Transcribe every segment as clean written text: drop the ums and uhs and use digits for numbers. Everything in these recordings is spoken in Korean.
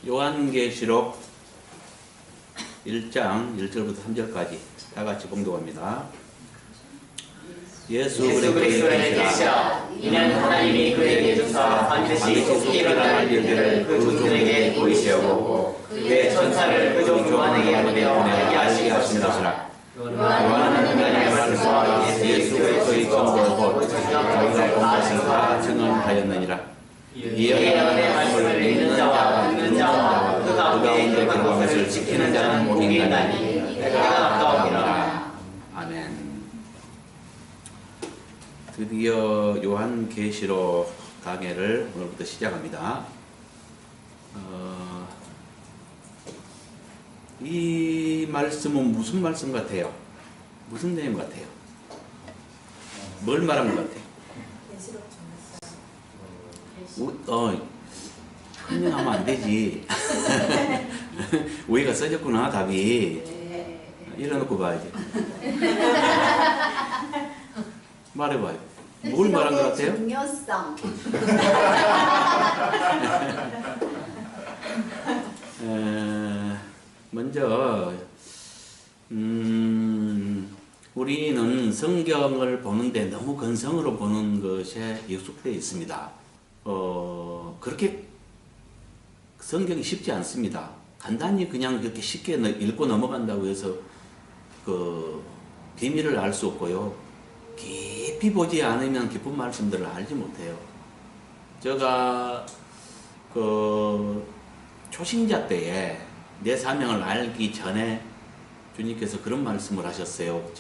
요한계시록 1장 1절부터 3절까지 다 같이 봉독합니다. 예수 그리스도의 계시라. 이는 하나님이 그에게 주사 반드시 속히 일어날 일들을 그 종들에게 보이시려고 그의 천사를 그 종 요한에게 보내어 알게 하신 것이라. 요한은 하나님의 말씀과 예수 그리스도의 정보를 곧 자기가 본 것을 다 증언하였느니라. 이에 하나님의 말씀을 읽는 자와 듣는 자와 그 가운데 있는 것을 지키는 자는 복이 있나니 내가 아까우니라. 아멘. 드디어 요한계시록 강해를 오늘부터 시작합니다. 이 말씀은 무슨 말씀 같아요? 무슨 내용 같아요? 뭘 말한 것 같아요? 흥분하면 안 되지. 우리가 써졌구나, 답이. 일어놓고 봐야지. 말해봐요. 뭘 말한 것 같아요? 중요성. 먼저 우리는 성경을 보는데 너무 건성으로 보는 것에 익숙되어 있습니다. 그렇게 성경이 쉽지 않습니다. 간단히 그냥 그렇게 쉽게 읽고 넘어간다고 해서 그 비밀을 알 수 없고요. 깊이 보지 않으면 깊은 말씀들을 알지 못해요. 제가 그 초신자 때에 내 사명을 알기 전에 주님께서 그런 말씀을 하셨어요.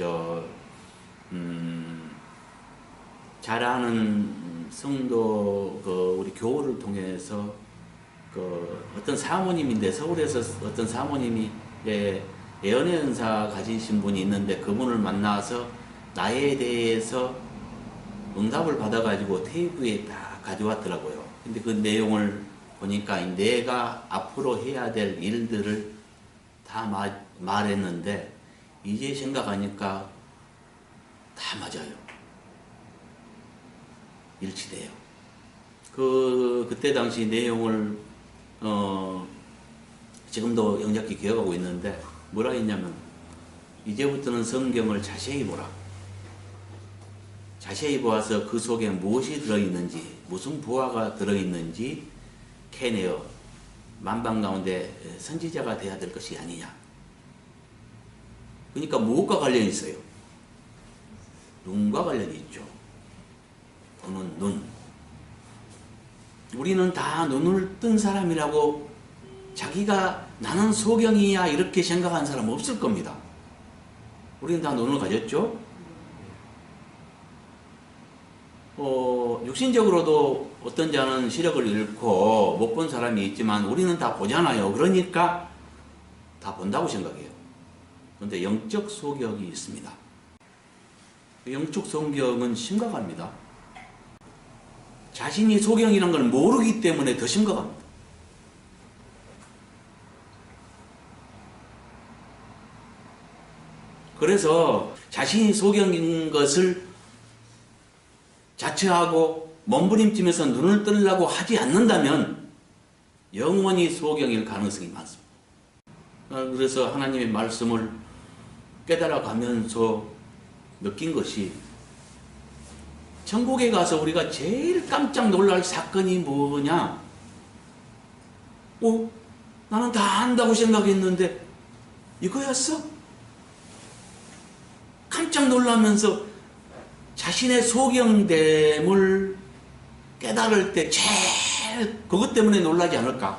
잘 아는 성도 우리 교우를 통해서 어떤 사모님인데 서울에서 어떤 사모님이 예언의 은사 가지신 분이 있는데 그분을 만나서 나에 대해서 응답을 받아가지고 테이프에 다 가져왔더라고요. 근데 그 내용을 보니까 내가 앞으로 해야 될 일들을 다 말했는데 이제 생각하니까 다 맞아요. 일치돼요. 그때 당시 내용을 지금도 영작기 기억하고 있는데 뭐라 했냐면 이제부터는 성경을 자세히 보라. 자세히 보아서 그 속에 무엇이 들어있는지 무슨 부하가 들어있는지 캐내어 만방 가운데 선지자가 돼야 될 것이 아니냐. 그러니까 무엇과 관련이 있어요? 눈과 관련이 있죠. 보는 눈. 우리는 다 눈을 뜬 사람이라고 자기가 나는 소경이야 이렇게 생각하는 사람 없을 겁니다. 우리는 다 눈을 가졌죠. 육신적으로도 어떤 자는 시력을 잃고 못 본 사람이 있지만 우리는 다 보잖아요. 그러니까 다 본다고 생각해요. 그런데 영적 소경이 있습니다. 영적 소경은 심각합니다. 자신이 소경이란 걸 모르기 때문에 더 심각합니다. 그래서 자신이 소경인 것을 자처하고 몸부림치면서 눈을 뜨려고 하지 않는다면 영원히 소경일 가능성이 많습니다. 그래서 하나님의 말씀을 깨달아가면서 느낀 것이 천국에 가서 우리가 제일 깜짝 놀랄 사건이 뭐냐? 나는 다 안다고 생각했는데 이거였어? 깜짝 놀라면서 자신의 소경됨을 깨달을 때 제일 그것 때문에 놀라지 않을까?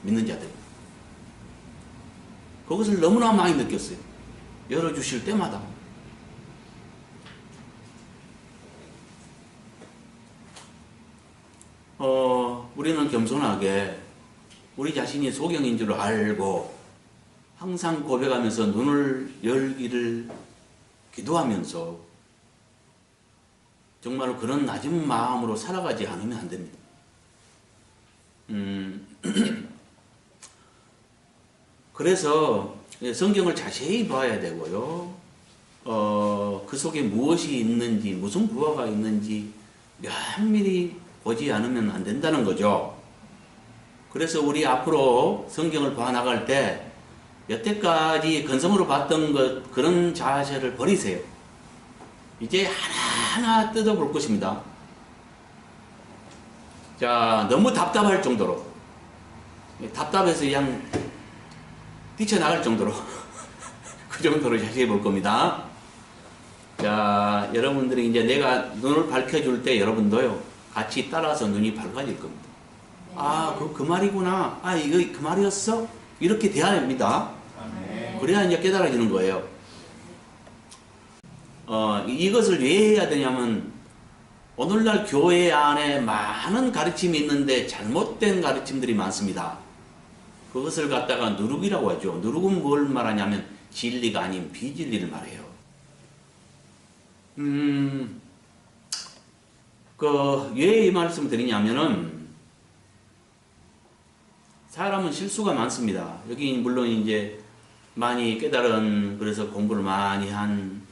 믿는 자들. 그것을 너무나 많이 느꼈어요. 열어주실 때마다. 우리는 겸손하게 우리 자신이 소경인 줄 알고 항상 고백하면서 눈을 열기를 기도하면서 정말로 그런 낮은 마음으로 살아가지 않으면 안 됩니다. 그래서 성경을 자세히 봐야 되고요. 그 속에 무엇이 있는지, 무슨 부하가 있는지 면밀히 보지 않으면 안 된다는 거죠. 그래서 우리 앞으로 성경을 봐나갈 때 여태까지 근성으로 봤던 것, 그런 자세를 버리세요. 이제 하나하나 뜯어볼 것입니다. 자, 너무 답답할 정도로, 답답해서 그냥 뛰쳐나갈 정도로 그 정도로 자세히 볼 겁니다. 자, 여러분들이 이제 내가 눈을 밝혀줄 때 여러분도요, 같이 따라서 눈이 밝아질 겁니다. 아, 그 말이구나. 아, 이거 그 말이었어? 이렇게 돼야 됩니다. 그래야 이제 깨달아지는 거예요. 이것을 왜 해야 되냐면, 오늘날 교회 안에 많은 가르침이 있는데 잘못된 가르침들이 많습니다. 그것을 갖다가 누룩이라고 하죠. 누룩은 뭘 말하냐면 진리가 아닌 비진리를 말해요. 왜 이 말씀 드리냐면은, 사람은 실수가 많습니다. 여기 물론 이제 많이 깨달은, 그래서 공부를 많이 한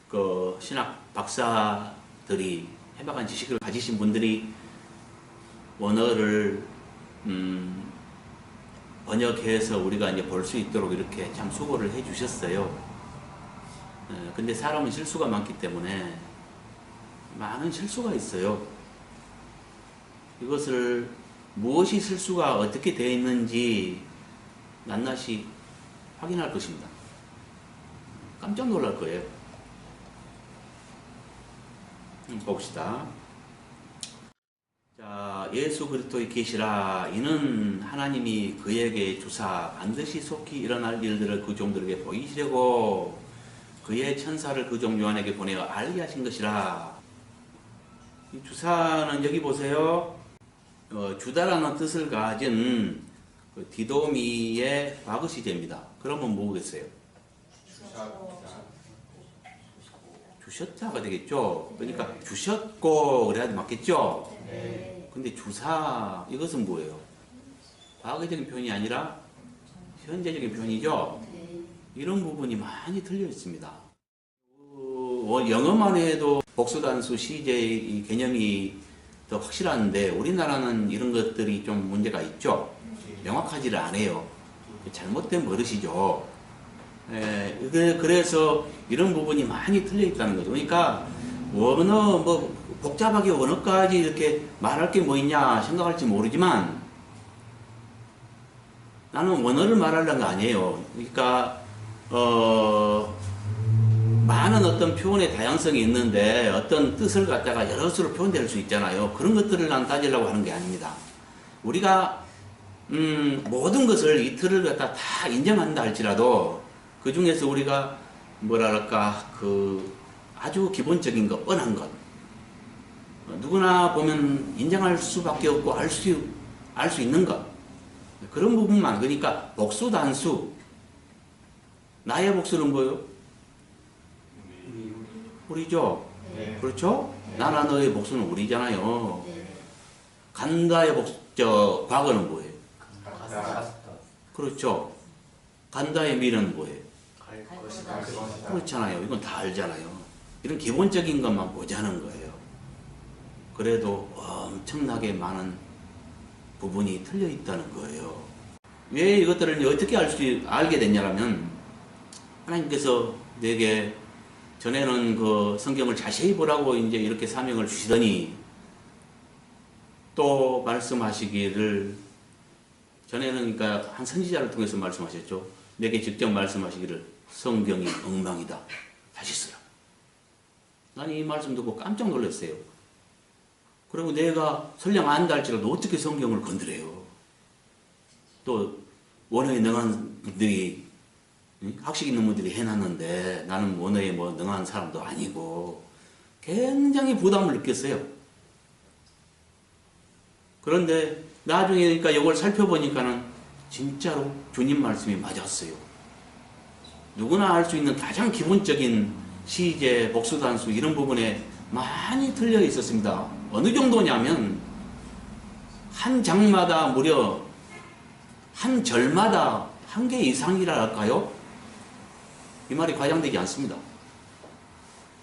그 신학 박사들이, 해박한 지식을 가지신 분들이 원어를 번역해서 우리가 이제 볼 수 있도록 이렇게 참 수고를 해 주셨어요. 근데 사람은 실수가 많기 때문에 많은 실수가 있어요. 이것을 무엇이 실수가 어떻게 되어 있는지 낱낱이 확인할 것입니다. 깜짝 놀랄 거예요. 봅시다. 자, 예수 그리스도의 계시라. 이는 하나님이 그에게 주사 반드시 속히 일어날 일들을 그 종들에게 보이시려고 그의 천사를 그 종 요한에게 보내어 알게 하신 것이라. 이 주사는 여기 보세요. 주다라는 뜻을 가진 그 디도미의 과거 시제입니다. 그러면 뭐겠어요? 주셨다가 되겠죠. 그러니까 주셨고 그래야 맞겠죠. 근데 주사, 이것은 뭐예요? 과거적인 표현이 아니라 현재적인 표현이죠. 이런 부분이 많이 틀려 있습니다. 영어만 해도 복수단수 시제의 개념이 더 확실한데 우리나라는 이런 것들이 좀 문제가 있죠. 명확하지를 않아요. 잘못된 버릇이죠. 그래서 이런 부분이 많이 틀려 있다는 거죠. 그러니까 원어, 뭐 복잡하게 원어까지 이렇게 말할 게 뭐 있냐 생각할지 모르지만 나는 원어를 말하려는 거 아니에요. 그러니까 많은 어떤 표현의 다양성이 있는데 어떤 뜻을 갖다가 여러 수로 표현될 수 있잖아요. 그런 것들을 난 따지려고 하는 게 아닙니다. 우리가 모든 것을 이 틀을 갖다 다 인정한다 할지라도 그 중에서 우리가 뭐랄까 그 아주 기본적인 것, 뻔한 것, 누구나 보면 인정할 수밖에 없고 알 수 있는 것, 그런 부분만. 그러니까 복수 단수, 나의 복수는 뭐예요? 우리죠. 그렇죠? 나나 너의 복수는 우리잖아요. 간다의 과거는 뭐예요? 그렇죠. 간다의 미래는 뭐예요? 그렇잖아요. 이건 다 알잖아요. 이런 기본적인 것만 보자는 거예요. 그래도 엄청나게 많은 부분이 틀려 있다는 거예요. 왜 이것들을 어떻게 알게 됐냐면, 하나님께서 내게 전에는 그 성경을 자세히 보라고 이제 이렇게 사명을 주시더니 또 말씀하시기를, 전에는 그러니까 한 선지자를 통해서 말씀하셨죠. 내게 직접 말씀하시기를 성경이 엉망이다. 다시 쓰라. 난 이 말씀 듣고 깜짝 놀랐어요. 그리고 내가 설령 안다 할지라도 어떻게 성경을 건드려요. 또 원어에 능한 분들이, 학식 있는 분들이 해놨는데 나는 원어에 뭐 능한 사람도 아니고 굉장히 부담을 느꼈어요. 그런데 나중에 그러니까 이걸 살펴보니까는 진짜로 주님 말씀이 맞았어요. 누구나 알 수 있는 가장 기본적인 시제, 복수단수 이런 부분에 많이 틀려 있었습니다. 어느 정도냐면 한 장마다 무려 한 절마다 한 개 이상이라 할까요? 이 말이 과장되지 않습니다.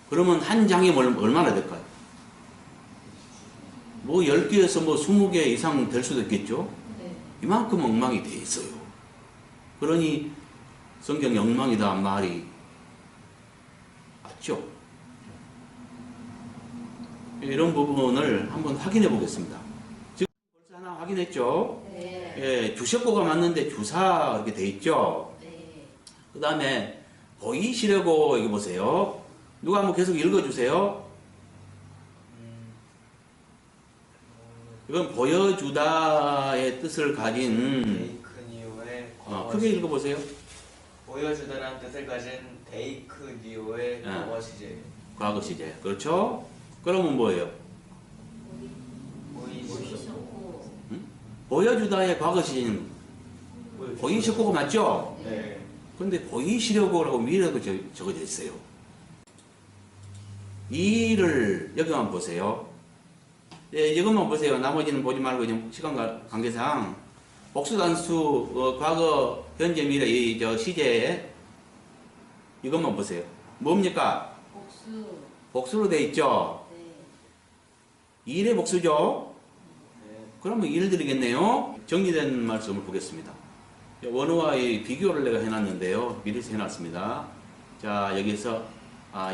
그러면 한 장이 얼마나 될까요? 뭐 10개에서 뭐 20개 이상 될 수도 있겠죠? 이만큼 엉망이 돼 있어요. 그러니 성경 엉망이다 말이 맞죠? 이런 부분을 한번 확인해 보겠습니다. 지금 벌써 하나 확인했죠? 네. 예, 주석고가 맞는데 주사 이렇게 돼 있죠? 네. 그 다음에 보이시려고 여기 보세요. 누가 한번 계속 읽어주세요. 이건 보여주다의 뜻을 가진 데이크니오의 크게 읽어보세요. 보여주다라는 뜻을 가진 데이크니오의 과거 시제. 과거 시제. 그렇죠? 그러면 뭐예요? 보이셨고. 보여주다의 과거 시제는 보이셨고가 맞죠? 네. 근데 보이시려고라고 미래도 적어져 있어요. 이를 여기만 보세요. 네, 이것만 보세요. 나머지는 보지 말고 지금 시간 관계상 복수단수 과거 현재 미래 이 시제에 이것만 보세요. 뭡니까? 복수. 복수로 돼 있죠. 네. 일의 복수죠. 네. 그러면 일 드리겠네요. 정리된 말씀을 보겠습니다. 원어와의 비교를 내가 해놨는데요. 미리서 해놨습니다. 자, 여기서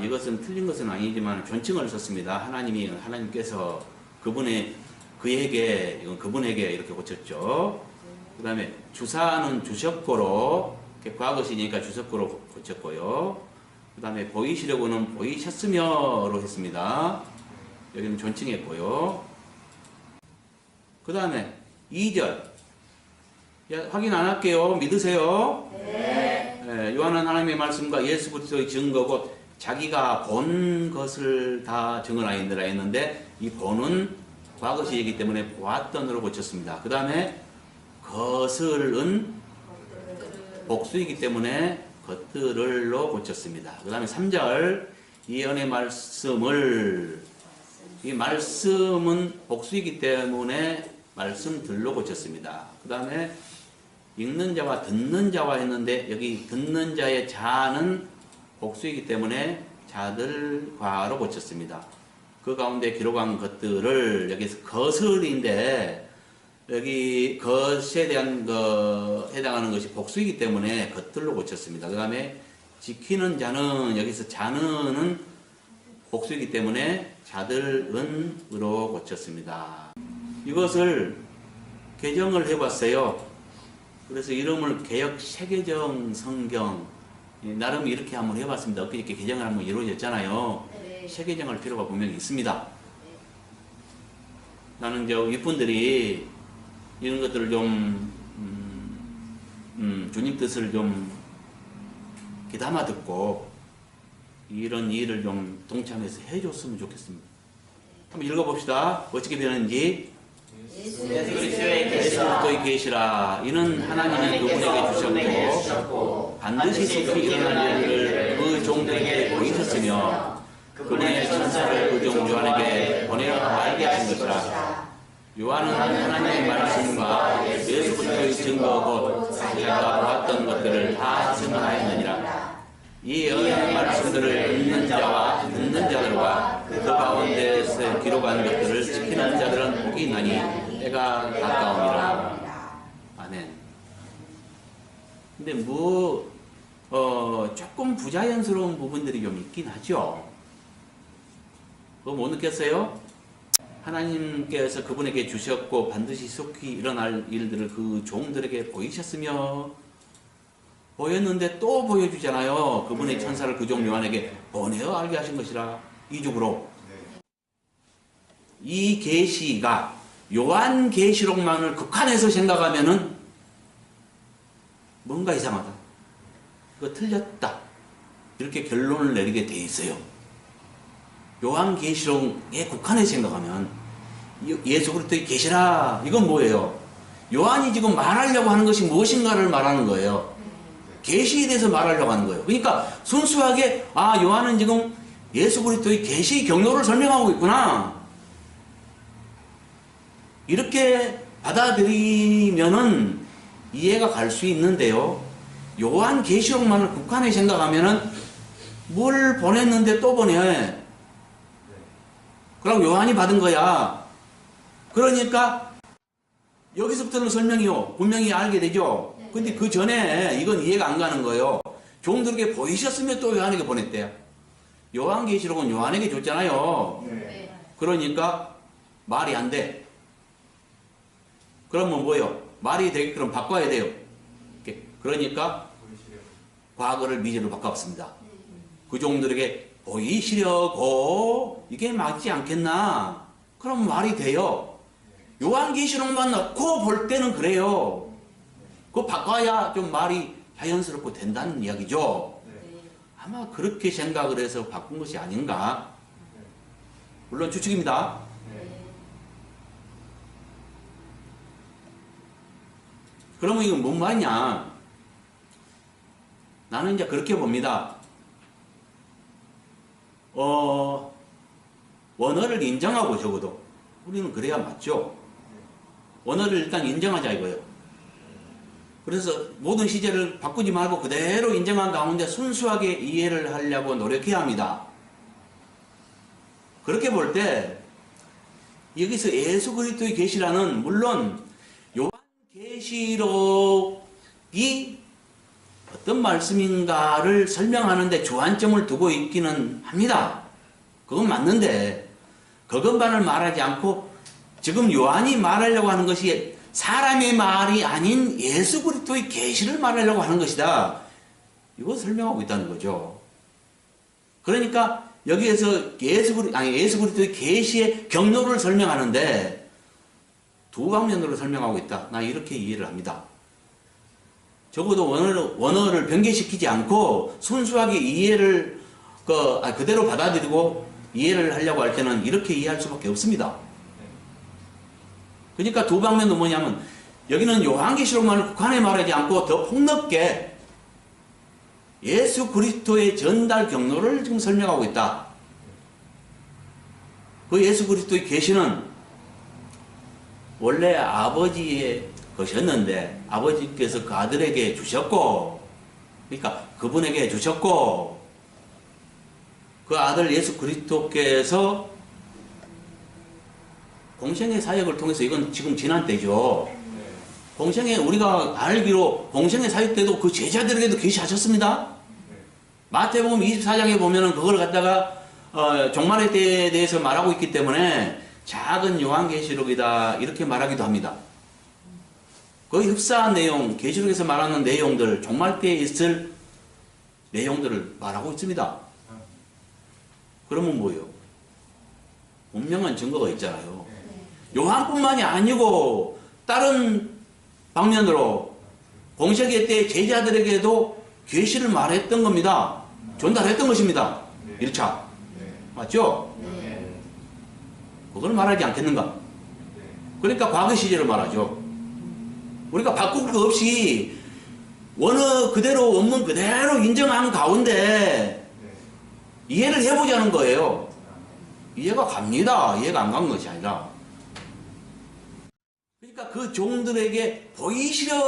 이것은 틀린 것은 아니지만 존칭을 썼습니다. 하나님께서 그에게 이렇게 고쳤죠. 그 다음에 주사는 주셨고로, 과거 시니까 주셨고로 고쳤고요. 그 다음에 보이시려고는 보이셨으며로 했습니다. 여기는 존칭했고요. 그 다음에 2절. 확인 안 할게요. 믿으세요. 네. 요한은 하나님의 말씀과 예수 그리스도의 증거고 자기가 본 것을 다 증언하였느라 했는데 이 본은 과거 시이기 때문에 보았던으로 고쳤습니다. 그 다음에 것을은 복수이기 때문에 것들을로 고쳤습니다. 그 다음에 3절 예언의 말씀은 복수이기 때문에 말씀들로 고쳤습니다. 그 다음에 읽는 자와 듣는 자와 했는데 여기 듣는 자의 자는 복수이기 때문에 자들과로 고쳤습니다. 그 가운데 기록한 것들을 여기서 것을인데 여기 것에 대한 해당하는 것이 복수이기 때문에 것들로 고쳤습니다. 그 다음에 지키는 자는 여기서 자는은 복수이기 때문에 자들은으로 고쳤습니다. 이것을 개정을 해봤어요. 그래서 이름을 개역 세계정 성경 나름 이렇게 한번 해봤습니다. 엊그저께 개정을 한번 이루어졌잖아요. 네. 세계정할 필요가 분명히 있습니다. 나는 윗분들이 이런 것들을 좀 주님 뜻을 좀 귀담아 듣고 이런 일을 좀 동참해서 해줬으면 좋겠습니다. 한번 읽어봅시다. 어떻게 되는지. 예수 그리스도의 예수그리스도의 계시라. 이는 하나님이 그분에게 주셨고 반드시 속히 일어날 일을 그 종들에게 보이셨으며 그분의 천사를 그 종 요한에게 보내어 알게 하신 것이라. 요한은 하나님의 말씀과 예수 그리스도의 증거 곧 자기가 보았던 것들을 다 증언하였느니라. 이 예언의 말씀들을 읽는 자와 듣는 자들과 그 가운데서 기록한 것들을 지키는 자들은 복이 있나니 때가 가까움이라. 아멘. 근데 조금 부자연스러운 부분들이 좀 있긴 하죠. 그거 못 느꼈어요? 하나님께서 그분에게 주셨고 반드시 속히 일어날 일들을 그 종들에게 보이셨으며 보였는데 또 보여주잖아요. 그분의 천사를 그 종 요한에게 보내어 알게 하신 것이라. 이중으로 이 계시가 요한 계시록만을 극한해서 생각하면은 뭔가 이상하다. 그거 틀렸다. 이렇게 결론을 내리게 돼 있어요. 요한 계시록에 국한해서 생각하면 예수 그리스도의 계시라. 이건 뭐예요? 요한이 지금 말하려고 하는 것이 무엇인가를 말하는 거예요. 계시에 대해서 말하려고 하는 거예요. 그러니까 순수하게 요한은 지금 예수 그리스도의 계시 경로를 설명하고 있구나. 이렇게 받아들이면은 이해가 갈 수 있는데요. 요한 계시록만을 국한에 생각하면은 뭘 보냈는데 또 보내. 그럼 요한이 받은 거야. 그러니까 여기서부터는 설명이요. 분명히 알게 되죠. 근데 그 전에 이건 이해가 안 가는 거예요. 종들에게 보이셨으면 또 요한에게 보냈대요. 요한계시록은 요한에게 줬잖아요. 네. 그러니까 말이 안 돼. 그러면 뭐예요? 말이 되게끔 바꿔야 돼요. 이렇게. 그러니까 과거를 미래로 바꿨습니다. 그 종들에게 보이시려고 이게 맞지 않겠나? 그럼 말이 돼요. 요한계시록만 넣고 볼 때는 그래요. 그거 바꿔야 좀 말이 자연스럽고 된다는 이야기죠. 아마 그렇게 생각을 해서 바꾼 것이 아닌가. 물론 추측입니다. 그러면 이건 뭔 말이냐? 나는 이제 그렇게 봅니다. 원어를 인정하고 적어도 우리는 그래야 맞죠. 원어를 일단 인정하자 이거예요. 그래서 모든 시제를 바꾸지 말고 그대로 인정한 가운데 순수하게 이해를 하려고 노력해야 합니다. 그렇게 볼 때 여기서 예수 그리스도의 계시라는 물론 요한계시록이 어떤 말씀인가를 설명하는데 주안점을 두고 있기는 합니다. 그건 맞는데 그것만을 말하지 않고 지금 요한이 말하려고 하는 것이 사람의 말이 아닌 예수 그리스도의 계시를 말하려고 하는 것이다. 이거 설명하고 있다는 거죠. 그러니까 여기에서 예수 그리스도의 계시의 경로를 설명하는데 두 방면으로 설명하고 있다. 나 이렇게 이해를 합니다. 적어도 원어를 변개시키지 않고 순수하게 이해를 그대로 받아들이고 이해를 하려고 할 때는 이렇게 이해할 수밖에 없습니다. 그러니까 두 방면은 뭐냐면 여기는 요한계시록만을 국한에 말하지 않고 더 폭넓게 예수 그리스도의 전달 경로를 지금 설명하고 있다. 그 예수 그리스도의 계시는 원래 아버지의 것이었는데 아버지께서 그 아들에게 주셨고, 그러니까 그분에게 주셨고, 그 아들 예수 그리스도께서 공생의 사역을 통해서, 이건 지금 지난 때죠. 공생의, 우리가 알기로 공생의 사역 때도 그 제자들에게도 계시하셨습니다. 마태복음 24장에 보면은 그걸 갖다가 종말의 때에 대해서 말하고 있기 때문에 작은 요한계시록이다 이렇게 말하기도 합니다. 거의 흡사한 내용, 계시록에서 말하는 내용들, 종말 때에 있을 내용들을 말하고 있습니다. 그러면 뭐예요? 분명한 증거가 있잖아요. 요한뿐만이 아니고 다른 방면으로 공생애 때 제자들에게도 계시를 말했던 겁니다. 전달했던 것입니다. 1차. 맞죠? 그걸 말하지 않겠는가? 그러니까 과거 시제를 말하죠. 우리가 바꿀 거 없이 원어 그대로, 원문 그대로 인정한 가운데 이해를 해보자는 거예요. 이해가 갑니다. 이해가 안 간 것이 아니라. 그러니까 그 종들에게 보이시는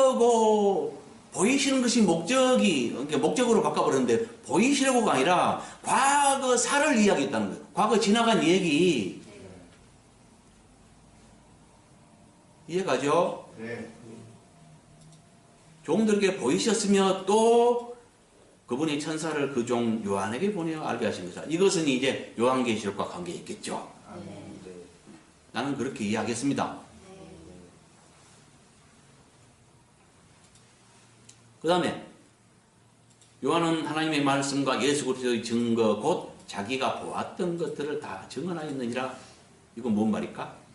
것이 목적으로 바꿔버렸는데, 보이시려고가 아니라 과거사를 이야기했다는 거예요. 과거 지나간 얘기. 이해가죠? 네. 종들에게 보이셨으며 또 그분이 천사를 그 종 요한에게 보내어 알게 하신 것이다. 이것은 이제 요한계시록과 관계 있겠죠. 나는 그렇게 이해하겠습니다. 그 다음에 요한은 하나님의 말씀과 예수 그리스도의 증거 곧 자기가 보았던 것들을 다 증언하였느니라. 이건 뭔 말일까?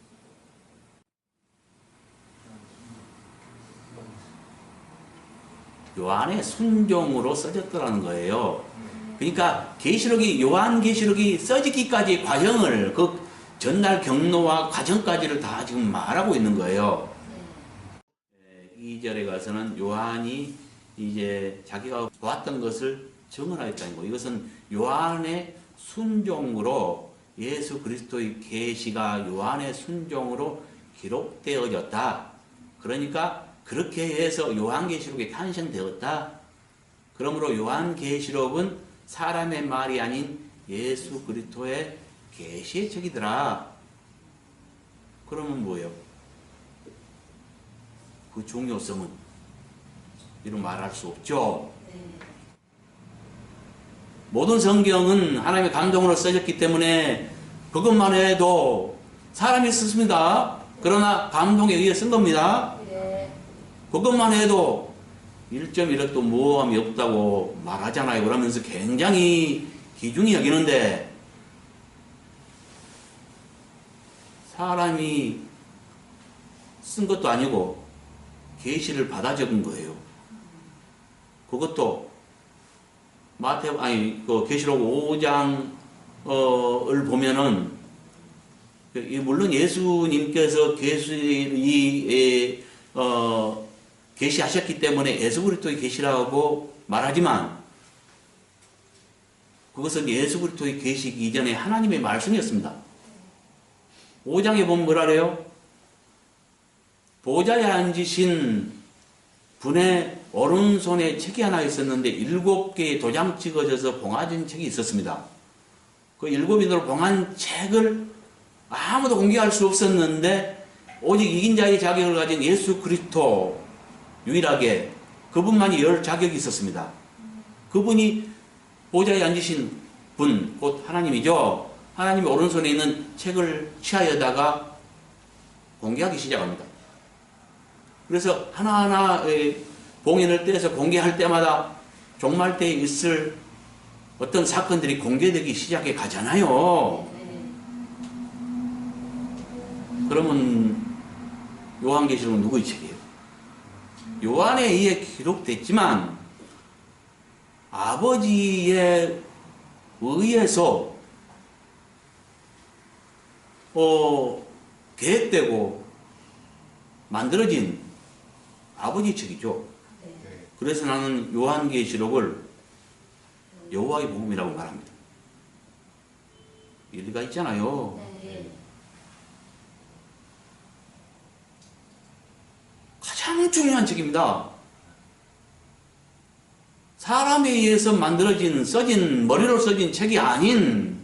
요한의 순종으로 써졌더라는 거예요. 그러니까 요한계시록이 써지기까지 과정을, 그 전달 경로와 과정까지를 다 지금 말하고 있는 거예요. 2절에 가서는 요한이 이제 자기가 보았던 것을 증언하였다는 거. 이것은 요한의 순종으로, 예수 그리스도의 계시가 요한의 순종으로 기록되어졌다. 그러니까 그렇게 해서 요한계시록이 탄생되었다. 그러므로 요한계시록은 사람의 말이 아닌 예수 그리스도의 계시의 책이더라. 그러면 뭐예요? 그 중요성은 이런 말할 수 없죠. 모든 성경은 하나님의 감동으로 써졌기 때문에 그것만 해도 사람이 썼습니다. 그러나 감동에 의해 쓴 겁니다. 그것만 해도 1.1억도 모함이 없다고 말하잖아요. 그러면서 굉장히 귀중히 여기는데 사람이 쓴 것도 아니고 계시를 받아 적은 거예요. 그것도 그 계시록 5장을 보면은 물론 예수님께서 계시하셨기 때문에 예수 그리스도의 계시라고 말하지만 그것은 예수 그리스도의 계시기 이전에 하나님의 말씀이었습니다. 5장에 보면 뭐라 그래요? 보좌에 앉으신 분의 오른손에 책이 하나 있었는데 7개의 도장 찍어져서 봉화진 책이 있었습니다. 그 7인으로 봉한 책을 아무도 공개할 수 없었는데 오직 이긴 자의 자격을 가진 예수 그리스도 유일하게 그분만이 열 자격이 있었습니다. 그분이 보좌에 앉으신 분, 곧 하나님이죠. 하나님의 오른손에 있는 책을 취하여다가 공개하기 시작합니다. 그래서 하나하나 봉인을 떼서 공개할 때마다 종말 때에 있을 어떤 사건들이 공개되기 시작해 가잖아요. 그러면 요한계시록은 누구의 책이에요? 요한에 의해 기록됐지만 아버지에 의해서 계획되고 만들어진 아버지 책이죠. 그래서 나는 요한계시록을 여호와의 복음이라고 말합니다. 일리가 있잖아요. 가장 중요한 책입니다. 사람에 의해서 만들어진, 써진, 머리로 써진 책이 아닌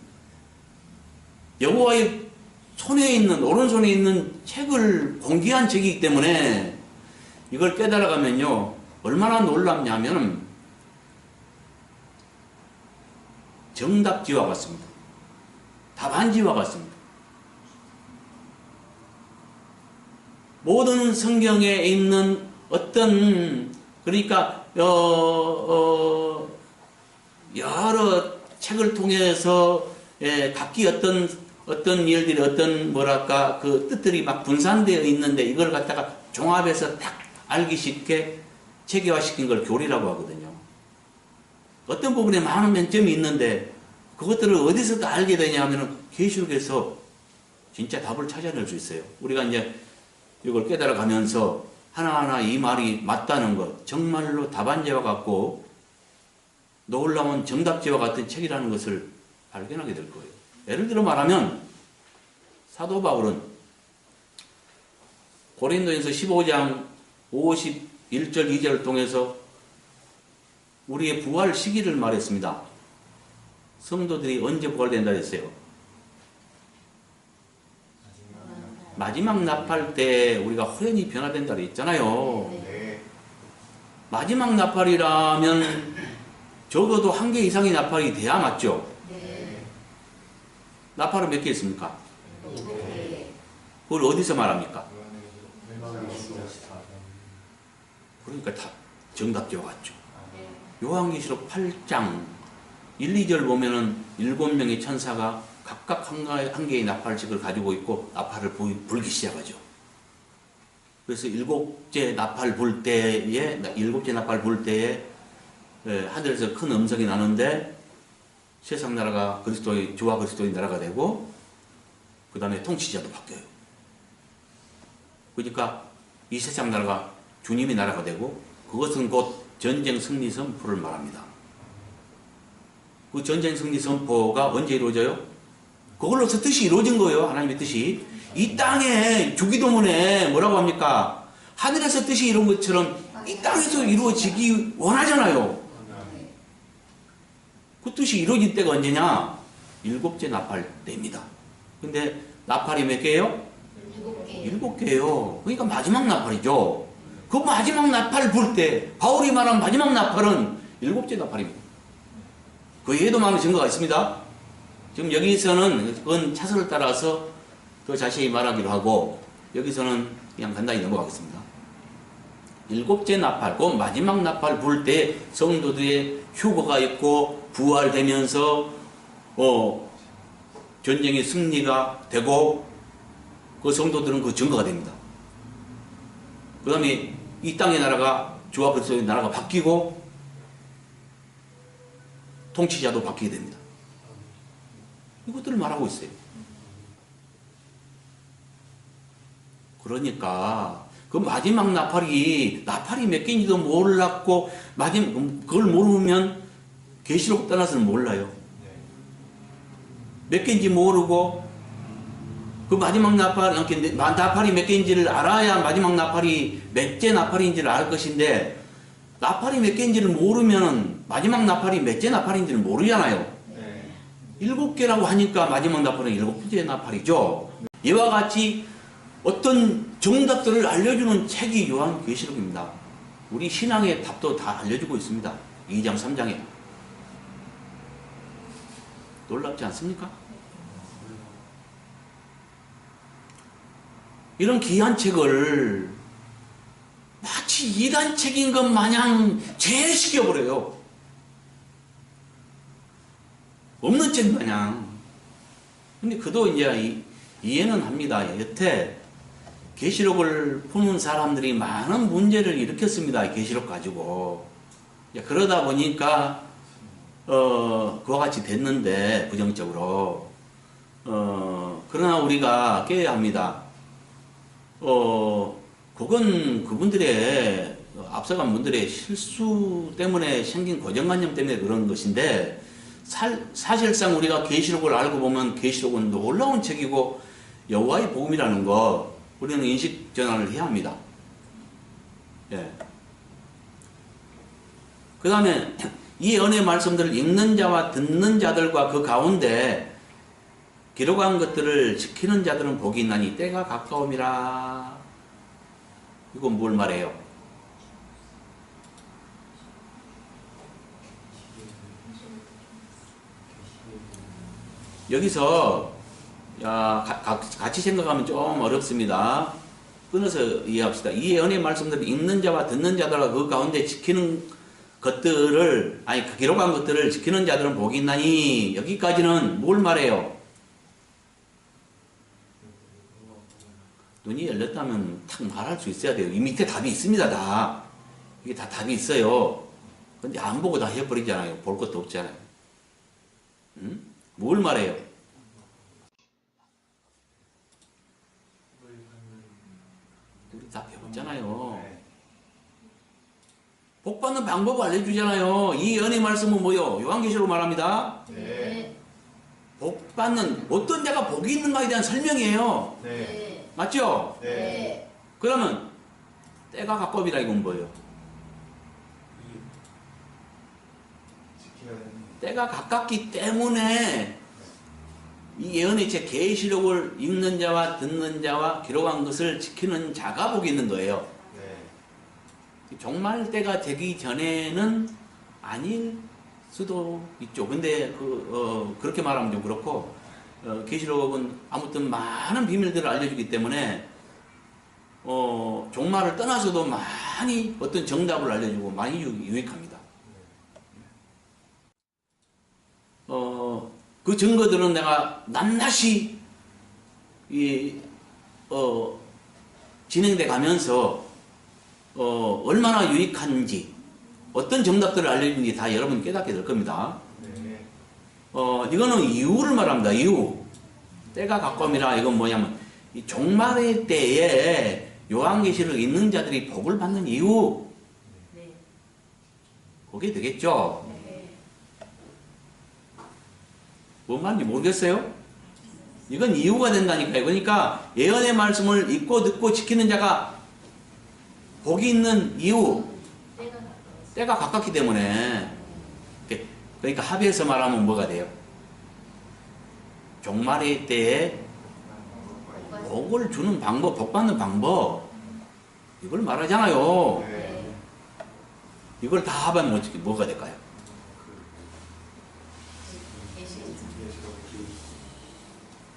여호와의 손에 있는, 오른손에 있는 책을 공개한 책이기 때문에 이걸 깨달아가면요, 얼마나 놀랍냐면 정답지와 같습니다. 답안지와 같습니다. 모든 성경에 있는 어떤, 그러니까 여러 책을 통해서 각기 어떤 일들이 어떤 뭐랄까 그 뜻들이 막 분산되어 있는데 이걸 갖다가 종합해서 딱 알기 쉽게 체계화시킨 걸 교리라고 하거든요. 어떤 부분에 많은 맹점이 있는데 그것들을 어디서 다 알게 되냐 하면은 계시록에서 진짜 답을 찾아낼 수 있어요. 우리가 이제 이걸 깨달아 가면서 하나하나 이 말이 맞다는 것, 정말로 답안지와 같고 놀라운 정답지와 같은 책이라는 것을 발견하게 될 거예요. 예를 들어 말하면 사도 바울은 고린도전서 15장 51절 2절을 통해서 우리의 부활 시기를 말했습니다. 성도들이 언제 부활된다 했어요? 마지막 나팔 때 우리가 호연히 변화된다 했잖아요. 마지막 나팔이라면 적어도 1개 이상의 나팔이 돼야 맞죠? 나팔은 몇 개 있습니까? 그걸 어디서 말합니까? 그러니까 다 정답지와 같죠. 요한계시록 8장 1, 2절 보면은 7명의 천사가 각각 한 개의 나팔씩을 가지고 있고 나팔을 불기 시작하죠. 그래서 7째 나팔 불 때에 하늘에서 큰 음성이 나는데 세상 나라가 주와 그리스도의 나라가 되고 그 다음에 통치자도 바뀌어요. 그러니까 이 세상 나라가 주님의 나라가 되고 그것은 곧 전쟁 승리 선포를 말합니다. 그 전쟁 승리 선포가 언제 이루어져요? 그걸로서 뜻이 이루어진 거예요. 하나님의 뜻이. 이 땅에 주기도문에 뭐라고 합니까? 하늘에서 뜻이 이룬 것처럼 이 땅에서 이루어지기 원하잖아요. 그 뜻이 이루어질 때가 언제냐? 7째 나팔 때입니다. 근데 나팔이 몇 개예요? 7개예요. 그러니까 마지막 나팔이죠. 그 마지막 나팔 불 때 바울이 말한 마지막 나팔은 7째 나팔입니다. 그 외에도 많은 증거가 있습니다. 지금 여기서는 그건 차선을 따라서 더 자세히 말하기로 하고 여기서는 그냥 간단히 넘어가겠습니다. 7째 나팔, 그 마지막 나팔 불 때 성도들의 휴거가 있고 부활되면서 전쟁의 승리가 되고 그 성도들은 그 증거가 됩니다. 그 다음에 이 땅의 나라가 주와 그리스도의 나라가 바뀌고 통치자도 바뀌게 됩니다. 이것들을 말하고 있어요. 그러니까 그 마지막 나팔이 몇 개인지도 몰랐고 그걸 모르면 계시록 떠나서는 몰라요. 몇 개인지 모르고 그 마지막 나팔이 몇 개인지를 알아야 마지막 나팔이 몇째 나팔인지를 알 것인데 나팔이 몇 개인지를 모르면 마지막 나팔이 몇째 나팔인지를 모르잖아요. 7개라고 하니까 마지막 나팔은 7번째 나팔이죠. 이와 같이 어떤 정답들을 알려주는 책이 요한계시록입니다. 우리 신앙의 답도 다 알려주고 있습니다. 2장 3장에. 놀랍지 않습니까? 이런 귀한 책을 마치 이단책인 것 마냥 제시켜버려요. 없는 책 마냥. 근데 그도 이제 이해는 합니다. 여태 계시록을 푸는 사람들이 많은 문제를 일으켰습니다. 계시록 가지고. 그러다 보니까 그와 같이 됐는데 부정적으로 그러나 우리가 깨야 합니다. 그건 그분들의 앞서간 분들의 실수 때문에 생긴 고정관념 때문에 그런 것인데 사실상 우리가 계시록을 알고 보면 계시록은 놀라운 책이고 여호와의 복음이라는 거 우리는 인식 전환을 해야 합니다. 예. 그 다음에 이 은혜의 말씀들을 읽는 자와 듣는 자들과 그 가운데 기록한 것들을 지키는 자들은 복이 있나니 때가 가까움이라. 이건 뭘 말해요? 여기서 같이 생각하면 좀 어렵습니다. 끊어서 이해합시다. 이 은혜의 말씀들을 읽는 자와 듣는 자들과 그 가운데 지키는 것들을 기록한 것들을 지키는 자들은 복이 있나니 여기까지는 뭘 말해요? 눈이 열렸다면 탁 말할 수 있어야 돼요. 이 밑에 답이 있습니다. 다. 이게 다 답이 있어요. 근데 안 보고 다 해버리잖아요. 볼 것도 없잖아요. 응? 뭘 말해요? 우리 다 배웠잖아요. 복 받는 방법을 알려주잖아요. 이 은혜 말씀은 뭐요? 요한계시록 말합니다. 네. 복 받는 어떤 자가 복이 있는가에 대한 설명이에요. 네. 맞죠? 네. 그러면 때가 가까움이라 이건 뭐예요? 때가 가깝기 때문에 이 예언의 책 계시록을 읽는 자와 듣는 자와 기록한 것을 지키는 자가 복이 있는 거예요. 종말 때가 되기 전에는 아닐 수도 있죠. 근데 그렇게 말하면 좀 그렇고 계시록은 아무튼 많은 비밀들을 알려주기 때문에 종말을 떠나서도 많이 어떤 정답을 알려주고 많이 유익합니다. 그 증거들은 내가 낱낱이 진행돼 가면서 얼마나 유익한지 어떤 정답들을 알려주는지 다 여러분 깨닫게 될 겁니다. 이거는 이유를 말합니다. 이유. 때가 가까움이라 이건 뭐냐면 이 종말의 때에 요한계시를 읽는 자들이 복을 받는 이유. 네. 그게 되겠죠. 네. 뭔 말인지 모르겠어요? 이건 이유가 된다니까요. 그러니까 예언의 말씀을 읽고 듣고 지키는 자가 복이 있는 이유. 때가 가깝기 때문에. 그러니까 합의해서 말하면 뭐가 돼요? 종말의 때에 복을 주는 방법, 복 받는 방법. 이걸 말하잖아요. 네. 이걸 다 하면 뭐가 될까요?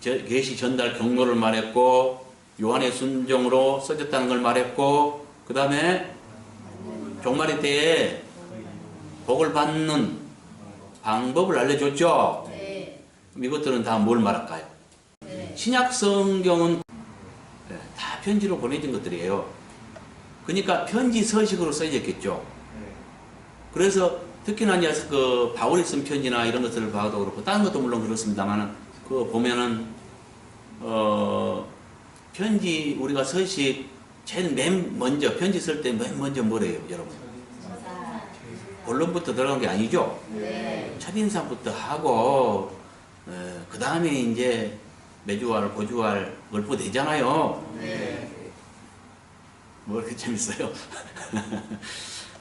계시 전달 경로를 말했고 요한의 순종으로 써졌다는 걸 말했고 그 다음에 종말의 때에 복을 받는 방법을 알려줬죠. 네. 그럼 이것들은 다 뭘 말할까요? 네. 신약 성경은 다 편지로 보내진 것들이에요. 그러니까 편지 서식으로 써졌겠죠. 그래서 특히나 이제 그 바울이 쓴 편지나 이런 것들을 봐도 그렇고 다른 것도 물론 그렇습니다만은 그 보면은 편지 우리가 서식 제일 맨 먼저 편지 쓸 때 맨 먼저 뭐래요, 여러분? 본론부터 들어간 게 아니죠. 네. 첫인상부터 하고 그 다음에 이제 매주할, 고주할, 월부 되잖아요. 네. 뭐 이렇게 재밌어요.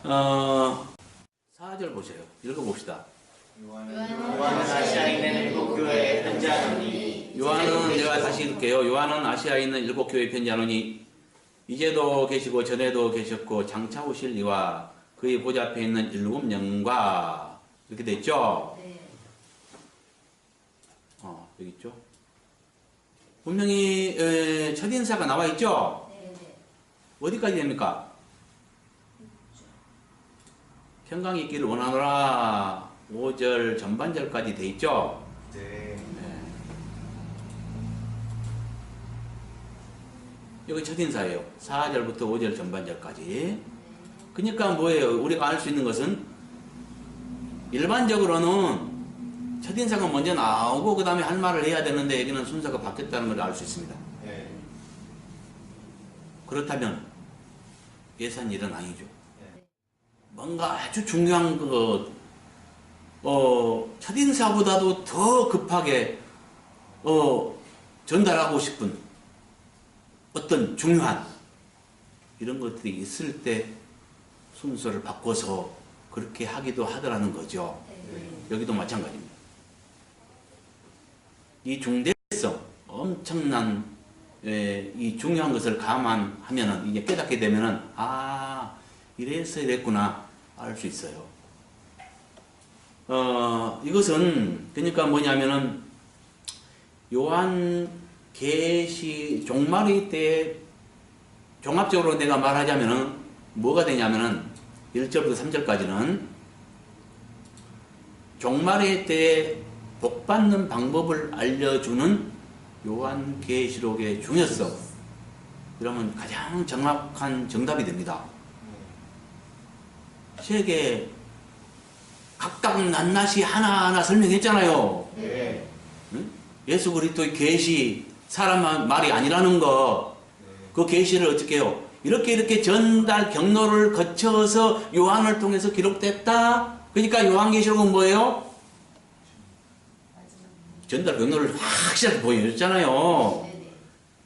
4절 보세요. 읽어봅시다. 요한은 아시아에 있는 일곱 교회에 편지하노니 요한은 내가 다시 읽을게요. 요한은 아시아에 있는 일곱 교회에 편지하노니 이제도 계시고 전에도 계셨고 장차 오실 이와 그의 보좌 앞에 있는 일곱 영과 이렇게 됐죠. 네. 여기 있죠. 분명히 첫인사가 나와 있죠. 네. 네. 어디까지 됩니까? 평강이 있기를 원하노라 5절 전반절까지 돼 있죠. 네. 여기 첫인사예요. 4절부터 5절 전반절까지. 그러니까 뭐예요? 우리가 알 수 있는 것은 일반적으로는 첫인사가 먼저 나오고 그 다음에 할 말을 해야 되는데 여기는 순서가 바뀌었다는 걸 알 수 있습니다. 네. 그렇다면 예산 일은 아니죠. 뭔가 아주 중요한 첫인사보다도 더 급하게 전달하고 싶은 어떤 중요한 이런 것들이 있을 때 순서를 바꿔서 그렇게 하기도 하더라는 거죠. 여기도 마찬가지입니다. 이 중대성, 엄청난 이 중요한 것을 감안하면은 이제 깨닫게 되면은 이래서 이랬구나 알 수 있어요. 이것은 그러니까 뭐냐면은 요한 계시 종말의 때 종합적으로 내가 말하자면은 뭐가 되냐면은 1절부터 3절까지는 종말의 때에 복받는 방법을 알려주는 요한 계시록의 중요성 이러면 가장 정확한 정답이 됩니다. 세계 각각 낱낱이 하나하나 설명했잖아요. 네. 응? 예수 그리스도의 계시 사람 말이 아니라는 거, 그 계시를 어떻게 해요? 이렇게 전달 경로를 거쳐서 요한을 통해서 기록됐다. 그러니까 요한계시록은 뭐예요? 전달 경로를 확실하게 보여줬잖아요.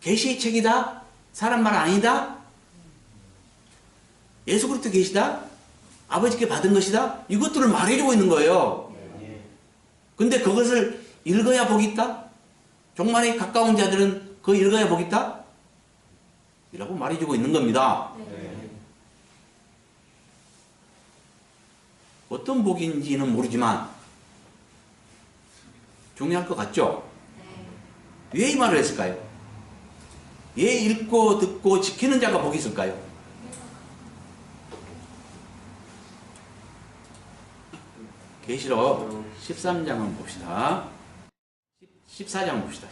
계시의 책이다? 사람 말 아니다? 예수 그리스도 계시다? 아버지께 받은 것이다? 이것들을 말해주고 있는 거예요. 근데 그것을 읽어야 복이 있다? 종말에 가까운 자들은 그거 읽어야 복이 있다? 이라고 말해주고 있는 겁니다. 어떤 복인지는 모르지만 중요할 것 같죠? 왜 이 말을 했을까요? 왜 읽고 듣고 지키는 자가 복이 있을까요? 계시록 13장 한번 봅시다. 14장 봅시다.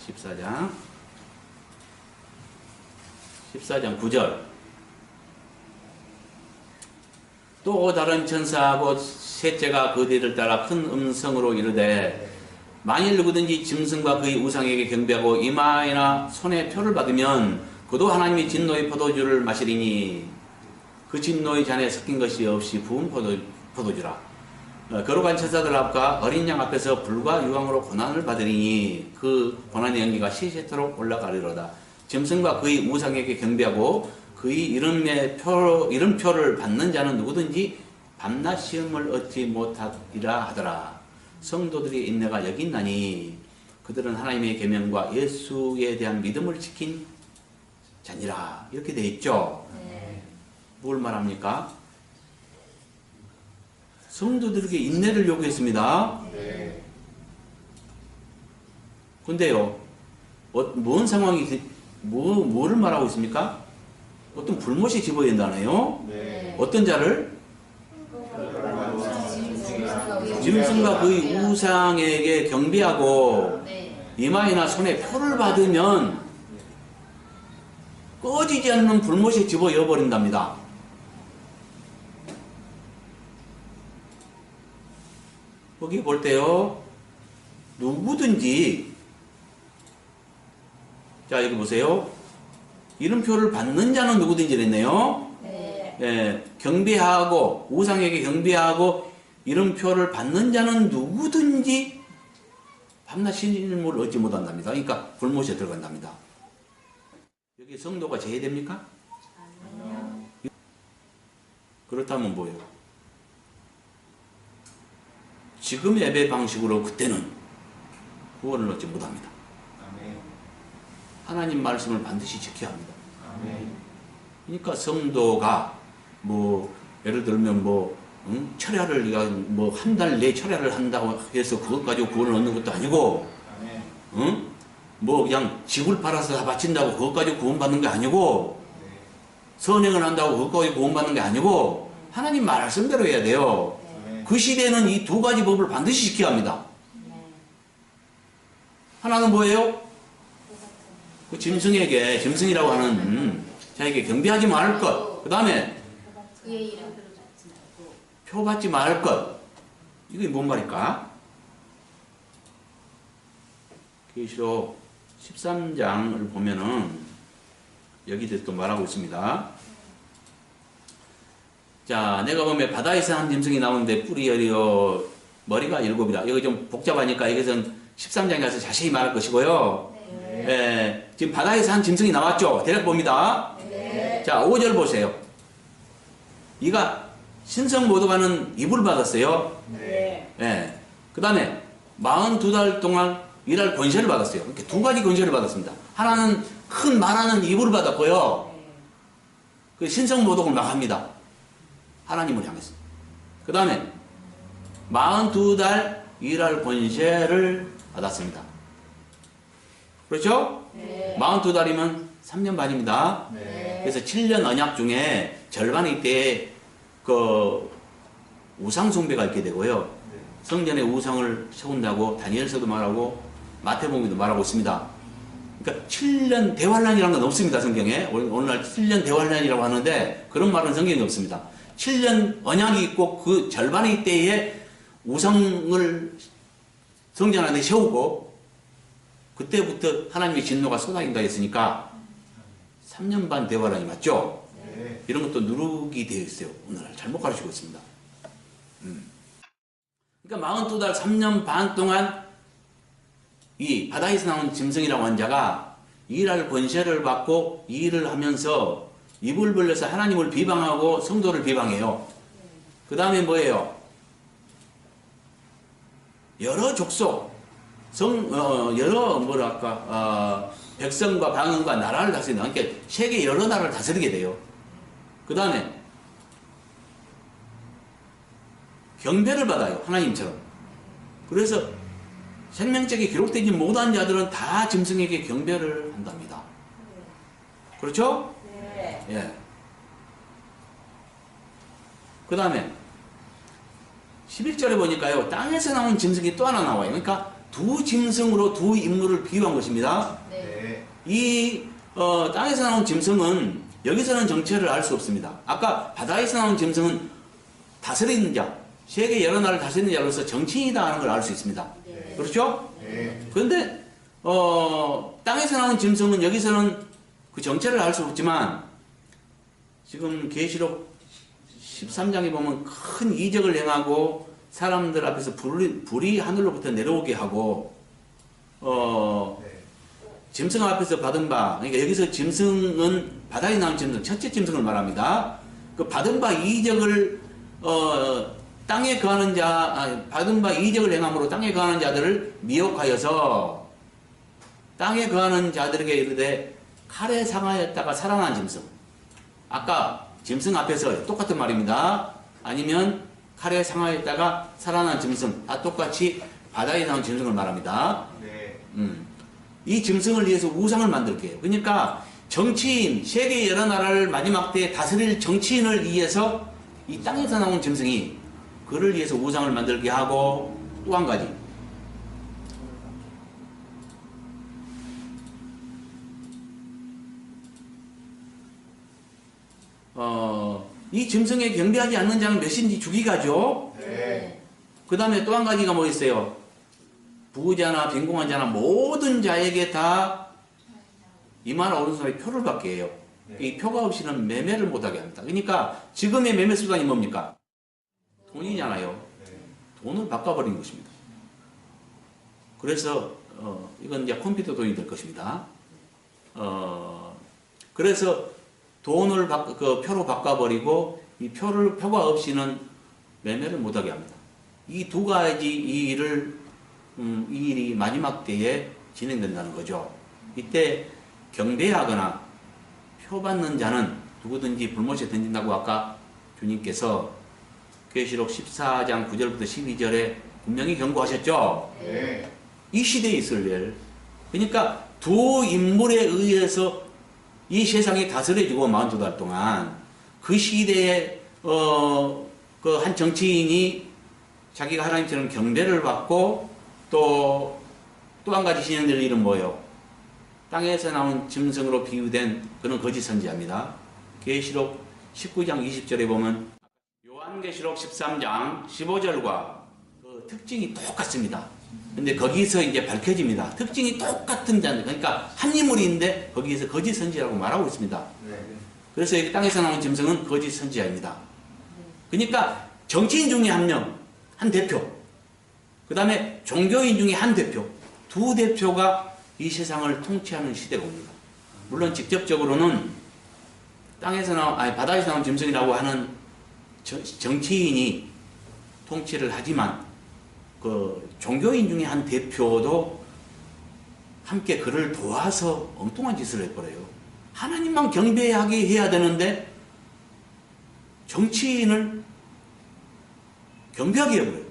14장 9절. 또 다른 천사 곧 셋째가 그 뒤를 따라 큰 음성으로 이르되 만일 누구든지 짐승과 그의 우상에게 경배하고 이마에나 손에 표를 받으면 그도 하나님의 진노의 포도주를 마시리니 그 진노의 잔에 섞인 것이 없이 부은 포도주라. 거룩한 천사들 앞과 어린 양 앞에서 불과 유황으로 고난을 받으리니 그 고난의 연기가 시시토록 올라가리로다. 짐승과 그의 우상에게 경배하고 그의 이름표를 받는 자는 누구든지 밤낮 시험을 얻지 못하리라 하더라. 성도들의 인내가 여기 있나니 그들은 하나님의 계명과 예수에 대한 믿음을 지킨 자니라. 이렇게 되어 있죠. 뭘 말합니까? 성도들에게 인내를 요구했습니다. 네. 근데요, 뭔 상황이, 뭐를 말하고 있습니까? 어떤 불못이 집어야 된다네요. 네. 어떤 자를? 짐승과 그의 우상에게 경배하고 네. 이마에나 손에 표를 받으면 꺼지지 않는 불못에 집어 넣어버린답니다. 거기 볼 때요, 누구든지, 자, 여기 보세요. 이름표를 받는 자는 누구든지 그랬네요. 네. 예, 경배하고, 우상에게 경배하고, 이름표를 받는 자는 누구든지 밤낮 신임을 얻지 못한답니다. 그러니까 불못에 들어간답니다. 여기 성도가 제외됩니까? 아니요. 그렇다면 뭐예요? 지금 예배 방식으로 그때는 구원을 얻지 못합니다. 아멘. 하나님 말씀을 반드시 지켜야 합니다. 아멘. 그러니까 성도가 뭐 예를 들면 뭐 철야를 뭐 한 달 내 철야를 한다고 해서 그것 가지고 구원을 얻는 것도 아니고, 아멘. 뭐 그냥 지구를 팔아서 다 바친다고 그것 가지고 구원받는 게 아니고, 네. 선행을 한다고 그것 가지고 구원받는 게 아니고 하나님 말씀대로 해야 돼요. 아멘. 그 시대에는 이 두 가지 법을 반드시 지켜야 합니다. 네. 하나는 뭐예요? 그 짐승이라고 하는 자에게 경배하지 말을 것. 그 다음에 그의 이름 받지 말고. 표 받지 말을 것. 이게 뭔 말일까? 계시록 13장을 보면은 여기 대해서 또 말하고 있습니다. 자, 내가 보면 바다에서 한 짐승이 나오는데 뿔이 여리요 머리가 7이다. 이거 좀 복잡하니까 이것은 13장에 가서 자세히 말할 것이고요. 네. 예, 지금 바다에서 한 짐승이 나왔죠. 대략 봅니다. 네. 자, 5절 보세요. 이가 신성 모독하는 이불을 받았어요. 네. 예. 그 다음에 42달 동안 일할 권세를 받았어요. 이렇게 두 가지 권세를 받았습니다. 하나는 큰 말하는 이불을 받았고요. 그 신성 모독을 막 합니다. 하나님을 향해서. 그 다음에 42달 일할 권세를 받았습니다. 그렇죠? 네. 42달이면 3년 반입니다. 네. 그래서 7년 언약 중에 절반의 때에 그 우상 숭배가 있게 되고요. 성전에 우상을 세운다고 다니엘서도 말하고 마태복음에도 말하고 있습니다. 그러니까 7년 대환란이라는 건 없습니다. 성경에. 오늘날 7년 대환란이라고 하는데 그런 말은 성경에 없습니다. 7년 언약이 있고 그 절반의 때에 우상을 성전 안에 세우고 그때부터 하나님의 진노가 쏟아진다 했으니까 3년 반 대환란이 맞죠? 네. 이런 것도 누룩이 되어 있어요. 오늘날 잘못 가르치고 있습니다. 그러니까 42달 3년 반 동안 이 바다에서 나온 짐승이라고 한 자가 일할 권세를 받고 일을 하면서 입을 벌려서 하나님을 비방하고 성도를 비방해요. 그 다음에 뭐예요? 여러 족속, 여러 백성과 방언과 나라를 다스린다. 그러니까 세계 여러 나라를 다스리게 돼요. 그 다음에 경배를 받아요. 하나님처럼. 그래서 생명책에 기록되지 못한 자들은 다 짐승에게 경배를 한답니다. 그렇죠? 네. 예. 그 다음에 11절에 보니까요. 땅에서 나온 짐승이 또 하나 나와요. 그러니까 두 짐승으로 두 인물을 비유한 것입니다. 네. 네. 이 땅에서 나온 짐승은 여기서는 정체를 알 수 없습니다. 아까 바다에서 나온 짐승은 다스리는 자, 세계 여러 나라를 다스리는 자로서 정치인이다 하는 걸 알 수 있습니다. 네. 그렇죠? 네. 그런데 땅에서 나온 짐승은 여기서는 그 정체를 알 수 없지만 지금 계시록 13장에 보면 큰 이적을 행하고 사람들 앞에서 불이 하늘로부터 내려오게 하고 네. 짐승 앞에서 받은 바, 그러니까 여기서 짐승은 바다에 나온 짐승, 첫째 짐승을 말합니다. 그 받은 바 이적을 땅에 거하는 받은 바 이적을 행함으로 땅에 거하는 자들을 미혹하여서 땅에 거하는 자들에게 이르되 칼에 상하였다가 살아난 짐승. 아까 짐승 앞에서 똑같은 말입니다. 아니면 칼에 상하였다가 살아난 짐승, 다 똑같이 바다에 나온 짐승을 말합니다. 네. 이 짐승을 위해서 우상을 만들게요. 그러니까 정치인, 세계 여러 나라를 마지막 때에 다스릴 정치인을 위해서 이 땅에서 나온 짐승이 그를 위해서 우상을 만들게 하고, 또 한 가지, 이 짐승에 경배하지 않는 자는 몇인지 죽이가죠. 네. 그 다음에 또 한 가지가 뭐 있어요? 부자나 빈곤한 자나 모든 자에게 다 이마나 오른손에 표를 받게 해요. 네. 이 표가 없이는 매매를 못하게 합니다. 그러니까 지금의 매매 수단이 뭡니까? 돈이잖아요. 네. 돈을 바꿔버린 것입니다. 그래서 이건 이제 컴퓨터 돈이 될 것입니다. 그래서 돈을 그 표로 바꿔버리고 이 표가 없이는 매매를 못하게 합니다. 이 두 가지 이 일이 마지막 때에 진행된다는 거죠. 이때 경배하거나 표 받는 자는 누구든지 불못에 던진다고 아까 주님께서 계시록 14장 9절부터 12절에 분명히 경고하셨죠. 네. 이 시대에 있을 그러니까 두 인물에 의해서 이 세상이 다스려지고 42달 동안 그 시대에 그 한 정치인이 자기가 하나님처럼 경배를 받고 또 한 가지 진행될 일은 뭐예요? 땅에서 나온 짐승으로 비유된 그는 거짓 선지자입니다. 계시록 19장 20절에 보면 요한계시록 13장 15절과 그 특징이 똑같습니다. 근데 거기서 이제 밝혀집니다. 특징이 똑같은 자인데, 그러니까 한 인물인데 거기에서 거짓 선지자라고 말하고 있습니다. 네. 그래서 여기 땅에서 나온 짐승은 거짓 선지자입니다. 그러니까 정치인 중에 한 명, 한 대표, 그 다음에 종교인 중에 한 대표, 두 대표가 이 세상을 통치하는 시대가 옵니다. 물론 직접적으로는 바다에서 나온 짐승이라고 하는 정치인이 통치를 하지만 그 종교인 중에 한 대표도 함께 그를 도와서 엉뚱한 짓을 해버려요. 하나님만 경배하게 해야 되는데 정치인을 경배하게 해버려요.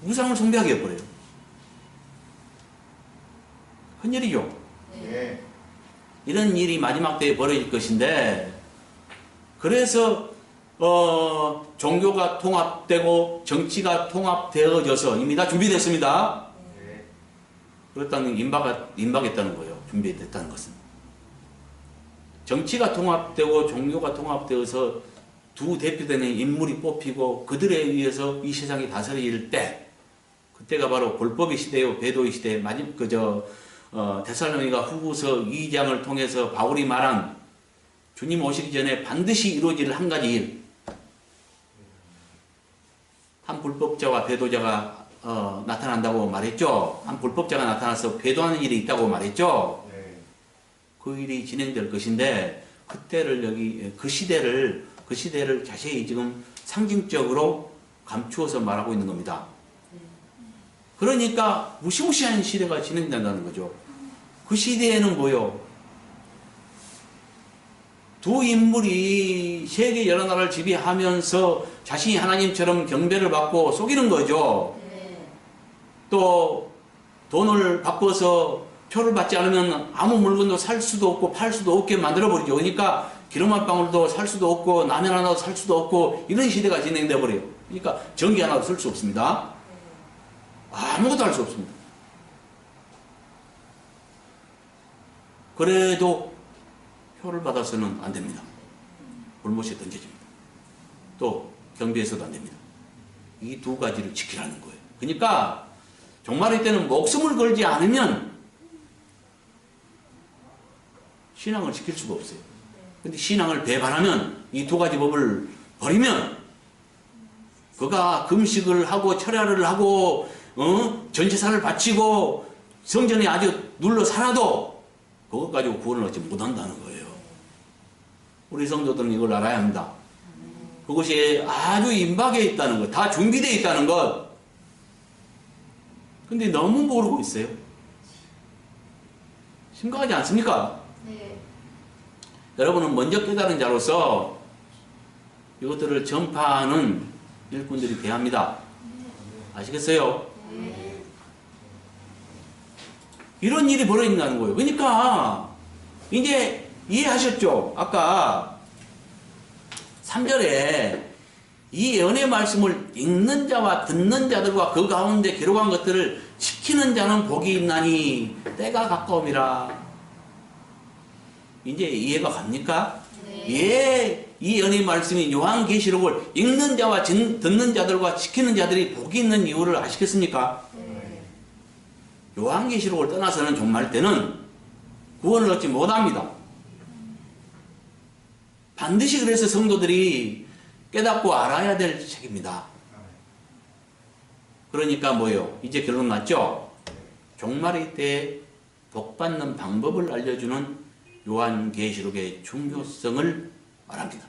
우상을 숭배하게 해버려요. 큰일이죠. 네. 이런 일이 마지막 때에 벌어질 것인데, 그래서 종교가 통합되고 정치가 통합되어져서 이미 다 준비됐습니다. 네. 그렇다는 임박했다는 거예요. 준비됐다는 것은. 정치가 통합되고 종교가 통합되어서 두 대표되는 인물이 뽑히고 그들에 의해서 이 세상이 다스릴 때, 그때가 바로 골법의 시대요, 배도의 시대, 데살로니가 후서 2장을 통해서 바울이 말한 주님 오시기 전에 반드시 이루어질 한 가지 일, 한 불법자와 배도자가 나타난다고 말했죠. 한 불법자가 나타나서 배도하는 일이 있다고 말했죠. 네. 그 일이 진행될 것인데, 그 시대를 자세히 지금 상징적으로 감추어서 말하고 있는 겁니다. 그러니까 무시무시한 시대가 진행된다는 거죠. 그 시대에는 뭐요? 두 인물이 세계 여러 나라를 지배하면서 자신이 하나님처럼 경배를 받고 속이는 거죠. 또 돈을 바꿔서 표를 받지 않으면 아무 물건도 살 수도 없고 팔 수도 없게 만들어버리죠. 그러니까 기름 한 방울도 살 수도 없고 라면 하나도 살 수도 없고 이런 시대가 진행돼 버려요. 그러니까 전기 하나도 쓸 수 없습니다. 아무것도 할 수 없습니다. 그래도 표를 받아서는 안 됩니다. 불못에 던져집니다. 또 경비에서도 안 됩니다. 이 두 가지를 지키라는 거예요. 그러니까 종말의 때는 목숨을 걸지 않으면 신앙을 지킬 수가 없어요. 근데 신앙을 배반하면, 이 두 가지 법을 버리면, 그가 금식을 하고 철야를 하고 전제사를 바치고 성전에 아주 눌러 살아도 그것 가지고 구원을 얻지 못한다는 거예요. 우리 성도들은 이걸 알아야 합니다. 그것이 아주 임박해 있다는 것, 다 준비되어 있다는 것. 근데 너무 모르고 있어요. 심각하지 않습니까? 네. 여러분은 먼저 깨달은 자로서 이것들을 전파하는 일꾼들이 돼야 합니다. 아시겠어요? 이런 일이 벌어진다는 거예요. 그러니까 이제 이해하셨죠? 아까 3절에 이 예언의 말씀을 읽는 자와 듣는 자들과 그 가운데 기록한 것들을 지키는 자는 복이 있나니 때가 가까움이라. 이제 이해가 갑니까? 예, 이 예언의 말씀이 요한계시록을 읽는 자와 듣는 자들과 지키는 자들이 복이 있는 이유를 아시겠습니까? 요한계시록을 떠나서는 종말 때는 구원을 얻지 못합니다. 반드시 그래서 성도들이 깨닫고 알아야 될 책입니다. 그러니까 뭐예요? 이제 결론 났죠? 종말의 때에 복받는 방법을 알려주는 요한계시록의 중요성을 말합니다.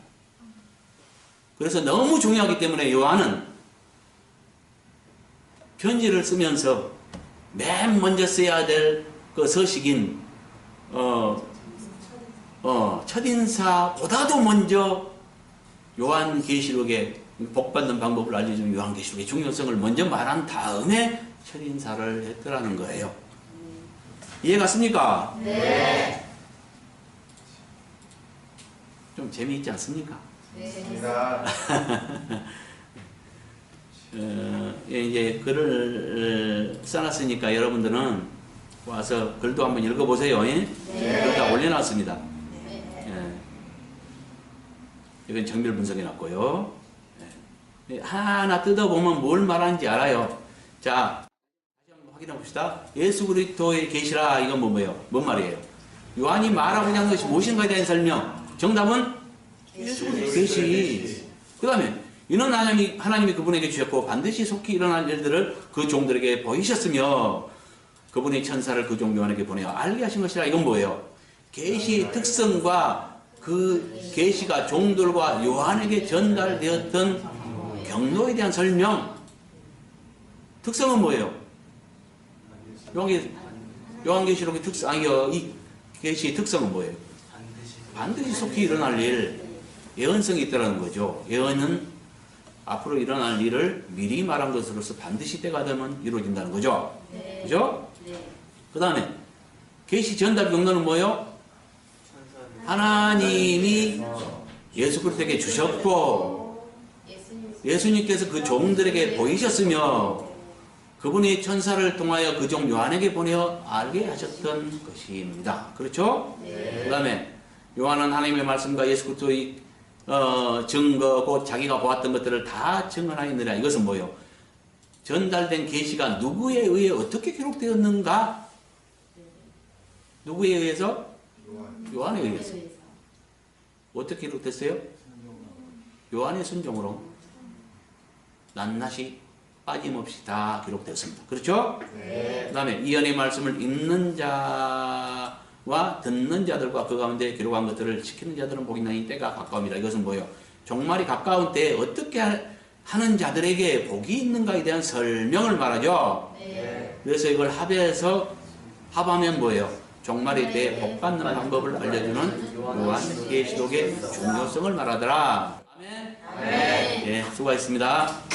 그래서 너무 중요하기 때문에 요한은 편지를 쓰면서 맨 먼저 써야 될 그 서식인 첫인사보다도 먼저 요한계시록의 복받는 방법을 알려주는 요한계시록의 중요성을 먼저 말한 다음에 첫인사를 했더라는 거예요. 이해 갔습니까? 네. 좀 재미있지 않습니까? 있습니다. 이제 글을 써놨으니까 여러분들은 와서 글도 한번 읽어보세요. 예? 글 다 올려놨습니다. 예. 이건 정밀 분석해놨고요. 예. 하나 뜯어보면 뭘 말하는지 알아요. 자, 다시 한번 확인해 봅시다. 예수 그리스도의 계시라. 이건 뭐예요? 뭔 말이에요? 요한이 말하고자 하는 것이 무엇인가에 대한 설명. 정답은 예수 그리스도의 계시. 그 다음에 이는 하나님이 그분에게 주셨고 반드시 속히 일어날 일들을 그 종들에게 보이셨으며 그분의 천사를 그 종 요한에게 보내어 알게 하신 것이라. 이건 뭐예요? 계시의 특성과 그 계시가 종들과 요한에게 전달되었던 경로에 대한 설명. 특성은 뭐예요? 요한계시록의 특성, 아니요, 이 계시의 특성은 뭐예요? 반드시 속히 일어날 일, 예언성이 있다는 거죠. 예언은 앞으로 일어날 일을 미리 말한 것으로서 반드시 때가 되면 이루어진다는 거죠. 그죠? 그 다음에 계시 전달 경로는 뭐예요? 하나님이 예수 그리스도에게 주셨고 예수님께서 그 종들에게 보이셨으며 그분이 천사를 통하여 그 종 요한에게 보내어 알게 하셨던 것입니다. 그렇죠? 그 다음에 요한은 하나님의 말씀과 예수 그리스도의 증거, 곧 자기가 보았던 것들을 다 증언하였느라. 이것은 뭐예요? 전달된 계시가 누구에 의해 어떻게 기록되었는가? 누구에 의해서? 요한에 의해서. 어떻게 기록됐어요? 요한의 순종으로 낱낱이 빠짐없이 다 기록되었습니다. 그렇죠? 그 다음에 이 연의 말씀을 읽는 자와 듣는 자들과 그 가운데 기록한 것들을 지키는 자들은 복이 있나니 때가 가까움이라. 이것은 뭐예요? 종말이 가까운 때에 어떻게 하는 자들에게 복이 있는가에 대한 설명을 말하죠. 그래서 이걸 합하면 뭐예요? 종말의 때에 복받는 방법을 알려주는 요한계시록의 중요성을 말하더라. 아멘. 예, 수고하셨습니다.